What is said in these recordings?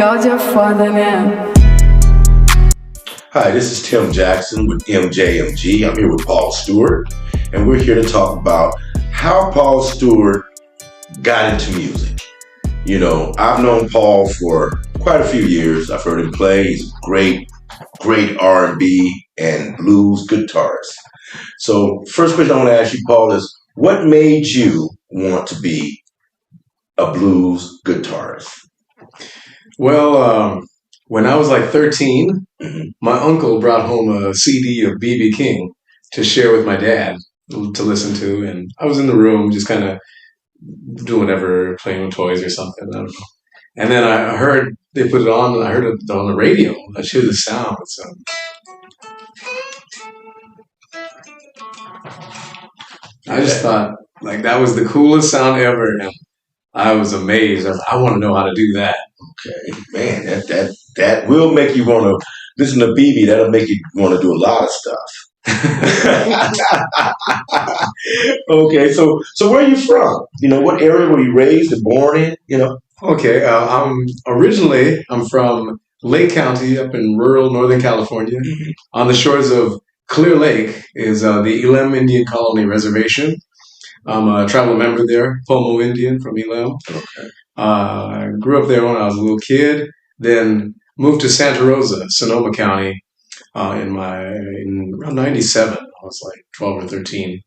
Y'all just further now. Hi, this is Tim Jackson with MJMG. I'm here with Paul Steward, and we're here to talk about how Paul Steward got into music. You know, I've known Paul for quite a few years. I've heard him play. He's a great R&B and blues guitarist. So, first question I want to ask you, Paul, is what made you want to be a blues guitarist? Well, when I was like 13, my uncle brought home a CD of B.B. King to share with my dad to listen to. And I was in the room just kind of doing whatever, playing with toys or something. I don't know. And then I heard they put it on, and I heard it on the radio. I hear the sound. So I just thought, like, that was the coolest sound ever. And I was amazed. I want to know how to do that. Okay, man, that will make you want to listen to BB. That'll make you want to do a lot of stuff. Okay, so where are you from? You know, what area were you raised and born in? You know. Okay, I'm from Lake County up in rural Northern California. On the shores of Clear Lake is the Elam Indian Colony Reservation. I'm a tribal member there, Pomo Indian from Elam. Okay. I grew up there when I was a little kid, then moved to Santa Rosa, Sonoma County, in around 97. I was like 12 or 13.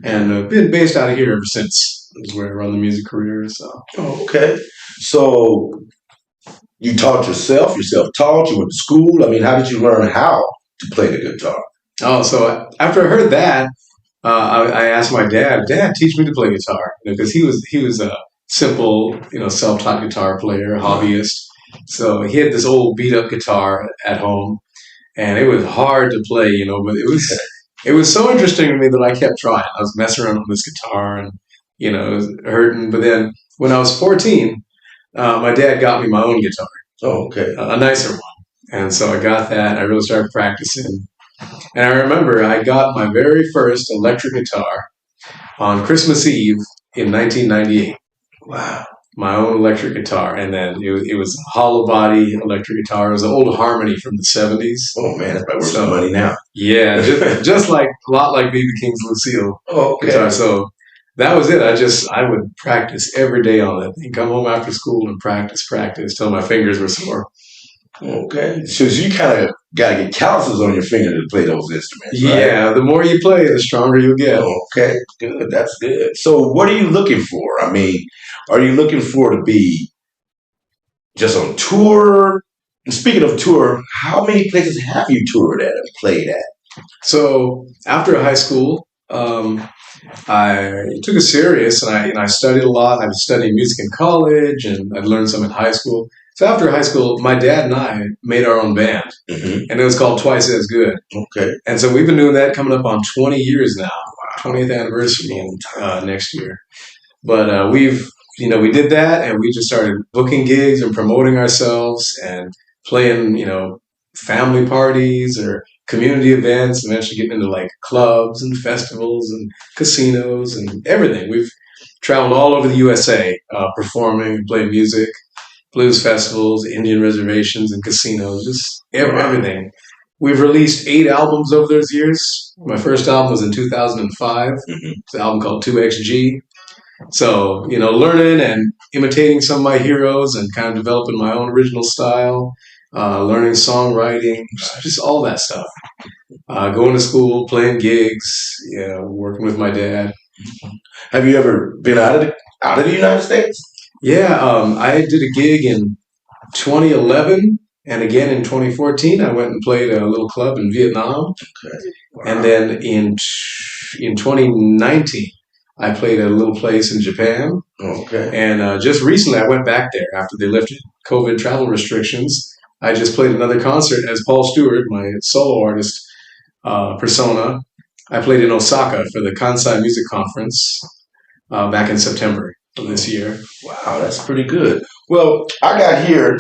And been based out of here ever since. This is where I run the music career. So. Okay. So you taught yourself taught, you went to school. I mean, how did you learn how to play the guitar? Oh, so after I heard that, I asked my dad, teach me to play guitar. Because he was a simple, self-taught guitar player, hobbyist. So he had this old beat-up guitar at home, and it was hard to play, but it was so interesting to me that I kept trying. I was messing around with this guitar, and it was hurting. But then when I was 14, my dad got me my own guitar. Oh, okay. A nicer one. And so I got that. I really started practicing. And I remember I got my very first electric guitar on Christmas Eve in 1998. Wow. My own electric guitar. And then it was a hollow body electric guitar. It was an old Harmony from the 70s. Oh, man, that's probably worth some money now. Yeah, just like a lot like B.B. King's Lucille guitar. So that was it. I would practice every day on that thing. Come home after school and practice till my fingers were sore. Okay. So you kind of got to get calluses on your finger to play those instruments, right? Yeah, the more you play, the stronger you'll get. Okay, good. That's good. So what are you looking for? I mean, are you looking for to be just on tour? And speaking of tour, how many places have you toured at and played at? So after high school, I took it serious, and I studied a lot. I was studying music in college, and I learned some in high school. So after high school, my dad and I made our own band, and it was called Twice As Good. Okay. And so we've been doing that coming up on 20 years now, 20th anniversary next year. But we did that, and we just started booking gigs and promoting ourselves and playing, family parties or community events, eventually getting into like clubs and festivals and casinos and everything. We've traveled all over the USA, performing and playing music. Blues festivals, Indian reservations, and casinos, just everything. We've released 8 albums over those years. My first album was in 2005. It's an album called 2XG. So, learning and imitating some of my heroes and kind of developing my own original style, learning songwriting, just all that stuff. Going to school, playing gigs, working with my dad. Have you ever been out of the United States? Yeah, I did a gig in 2011, and again in 2014. I went and played a little club in Vietnam. Okay. Wow. And then in 2019, I played a little place in Japan. Okay. And just recently, I went back there after they lifted COVID travel restrictions. I just played another concert as Paul Steward, my solo artist persona. I played in Osaka for the Kansai Music Conference back in September of this year. Wow, that's pretty good. Well, I got here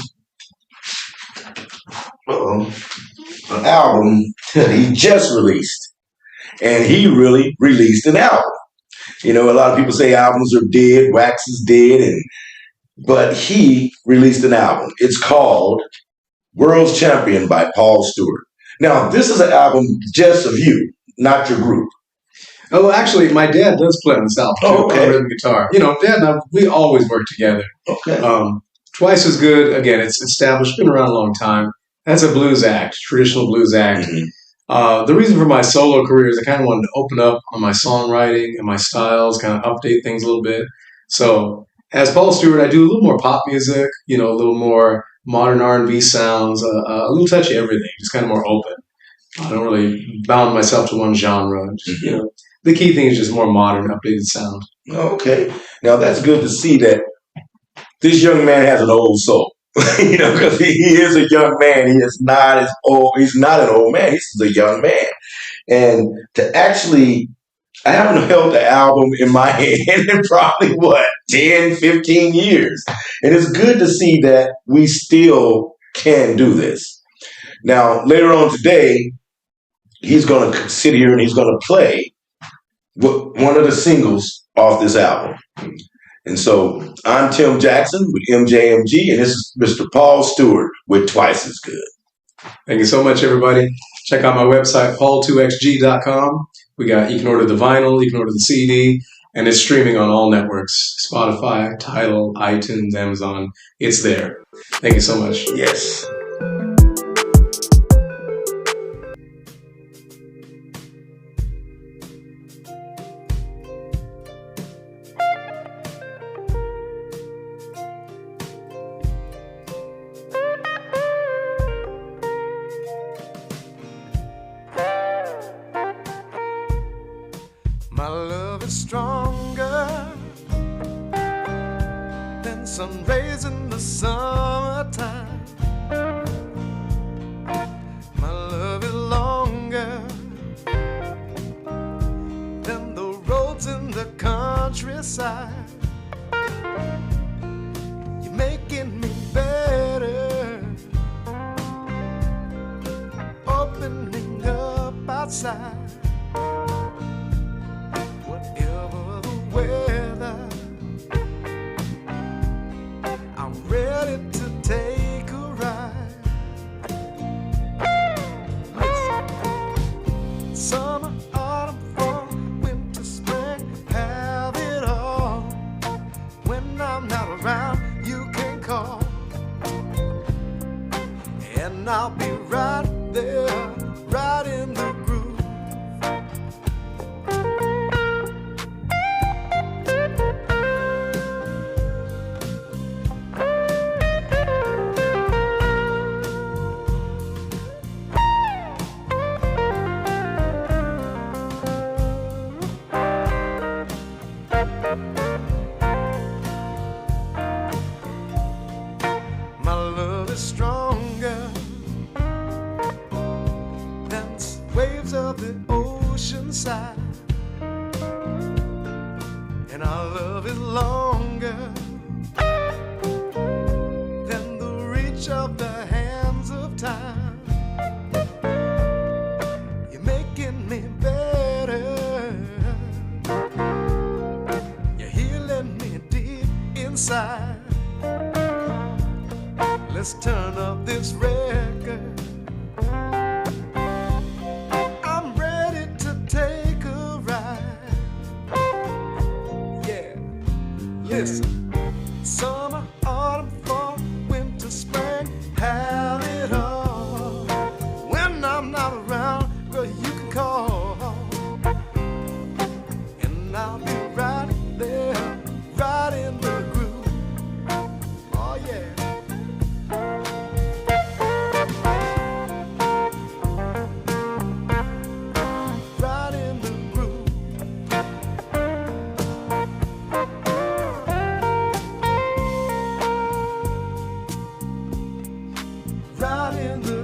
an album he just released, and he really released an album. A lot of people say albums are dead, wax is dead, and but he released an album. It's called World's Champion by Paul Stewart. Now, this is an album just of you, not your group. Oh, actually, my dad does play on this album too, on rhythm guitar. You know, Dad and I, we always work together. Okay. Twice as Good, again, it's established, been around a long time. That's a blues act, traditional blues act. The reason for my solo career is I kind of wanted to open up on my songwriting and my styles, kind of update things a little bit. So as Paul Stewart, I do a little more pop music, you know, a little more modern R&B sounds, a little touch of everything, just kind of more open. I don't really bound myself to one genre. Just, you know, the key thing is just more modern, updated sound. Okay. Now that's good to see that this young man has an old soul. You know, because he is a young man. He is not as old. He's not an old man. He's a young man. And to actually, I haven't held the album in my hand in probably, 10, 15 years. And it's good to see that we still can do this. Now, later on today, he's going to sit here and he's going to play one of the singles off this album. And so I'm Tim Jackson with MJMG, and this is Mr. Paul Stewart with Twice as Good. Thank you so much, everybody. Check out my website, paul2xg.com. You can order the vinyl, you can order the CD, and it's streaming on all networks, Spotify, Tidal, iTunes, Amazon. It's there. Thank you so much. Yes. My love is stronger than sun rays in the summertime. My love is longer than the roads in the countryside. You're making me better, opening up outside. Whatever the weather, I'm ready to take a ride. Listen. Summer, autumn, fall, winter, spring, have it all. When I'm not around, you can call, and I'll be right there, right in the groove. My love is stronger than waves of the ocean side, and our love is longer than the reach of the hands of time. You're making me better, you're healing me deep inside. Let's turn up this record. I'm ready to take a ride. Yeah, listen. Summer, autumn, fall, winter, spring, have it all. When I'm not around, well, you can call, and I'll be right there, right in the groove. Oh yeah. Right in the groove. Right in the